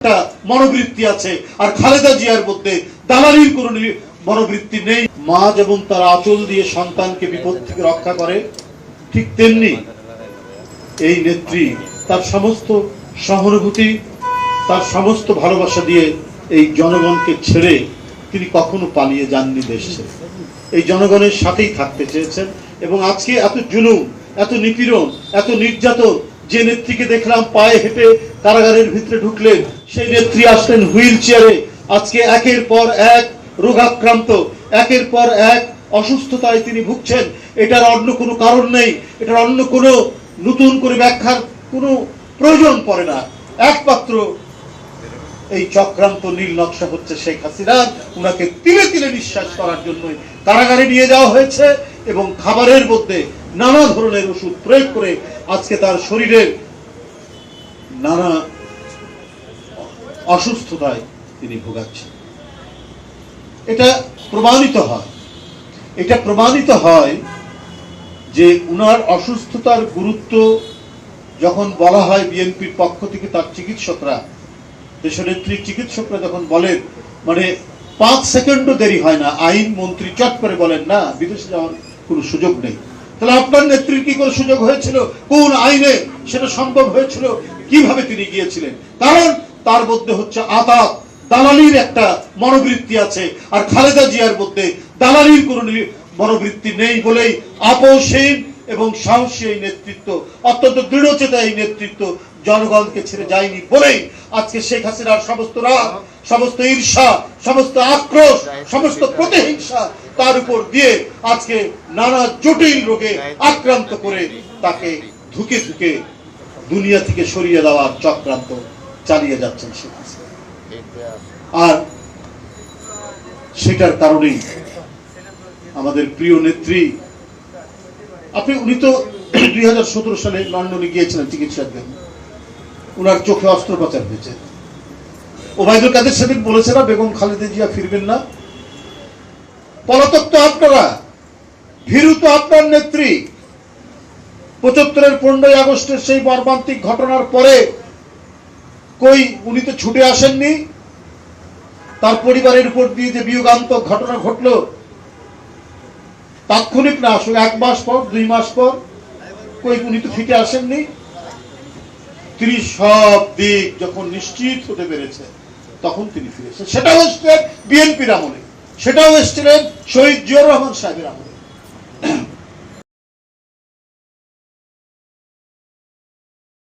একটা মনোবৃত্তি আছে, আর খালেদা জিয়ার মধ্যে দালালির কোন মনোবৃত্তি নেই। মা যেমন তার আঁচল দিয়ে সন্তানকে বিপদ থেকে রক্ষা করে, ঠিক তেমনি এই নেত্রী তার সমস্ত সহানুভূতি, তার সমস্ত ভালোবাসা দিয়ে এই জনগণকে ছেড়ে তিনি কখনো পালিয়ে যাননি দেশ ছেড়ে। এই জনগণের সাথেই থাকতে চেয়েছেন। এবং আজকে এত জুলুম, এত নিপীড়ন, এত নির্যাতন, যে নেত্রীকে দেখলাম পায়ে হেঁটে কারাগারের ভিতরে ঢুকলেন, সেই নেত্রী আসলেন হুইল চেয়ারে। আজকে একের পর এক রোগাক্রান্ত, একের পর এক অসুস্থতায় তিনি ভুগছেন। এটার অন্য কোনো কারণ নেই, এটার অন্য কোনো নতুন করে ব্যাখ্যার কোনো প্রয়োজন পড়ে না। একমাত্র এই চক্রান্ত নীল নকশা হচ্ছে শেখ হাসিনা। উনাকে তিলে তিলে নিঃশ্বাস করার জন্য কারাগারে নিয়ে যাওয়া হয়েছে এবং খাবারের মধ্যে নানা ধরনের ওষুধ প্রয়োগ করে আজকে তার শরীরের নানা অসুস্থতায় তিনি ভোগাচ্ছেন। এটা প্রমাণিত হয় যে উনার অসুস্থতার গুরুত্ব যখন বলা হয় বিএনপির পক্ষ থেকে, তার চিকিৎসকরা, দেশনেত্রীর চিকিৎসকরা যখন বলেন, মানে 5 সেকেন্ডও দেরি হয় না, আইন মন্ত্রী চট করে বলেন না, বিদেশে যাওয়ার কোনো সুযোগ নেই। তাহলে আপনার নেত্রীর কি করে সুযোগ হয়েছিল? কোন আইনে সেটা সম্ভব হয়েছিল? কিভাবে তিনি গিয়েছিলেন? কারণ তার মধ্যে হচ্ছে আতাত, দালালির একটা মনোবৃত্তি আছে, আর খালেদা জিয়ার মধ্যে দালালির কোন মনোবৃত্তি নেই বলেই আপোষহীন এবং সাহসী এই নেতৃত্ব, অত্যন্ত দৃঢ়চেতা এই নেতৃত্ব জনগণকে ছেড়ে যায়নি বলেই আজকে শেখ হাসিনার সমস্ত রাগ, সমস্ত ঈর্ষা, সমস্ত আক্রোশ, সমস্ত প্রতিহিংসা তার উপর দিয়ে আজকে নানা জটিল রোগে আক্রান্ত করে তাকে ধুকে ধুকে দুনিয়া থেকে সরিয়ে দেওয়ার চক্রান্ত চালিয়ে যাচ্ছেন শেখ হাসিনা। আর সেটার কারণেই আমাদের প্রিয় নেত্রী, উনি তো 2017 সালে লন্ডনে গিয়েছিলেন চিকিৎসার জন্য, উনার চোখে অস্ত্রোপচার হয়েছে। ওবায়দুল কাদের সেদিন বলেছে না বেগম খালেদা জিয়া ফিরবেন না? পলাতক তো আপনারা, ভীরু তো আপনার নেত্রী। 75-এর 15ই আগস্টের সেই মর্মান্তিক ঘটনার পরে উনি তো ছুটে আসেননি। তার পরিবারের উপর দিয়ে যে বিয়োগান্তক ঘটনা ঘটলো, তাৎক্ষণিক না আসলে 1 মাস পর, 2 মাস পর উনি তো ফিরে আসেননি। তিনি সব দিক যখন নিশ্চিত হতে পেরেছে তখন তিনি ফিরেছেন। সেটাও এসছিলেন বিএনপির আমলে, সেটাও এসছিলেন শহীদ জিয়াউর রহমান সাহেবের আমলে।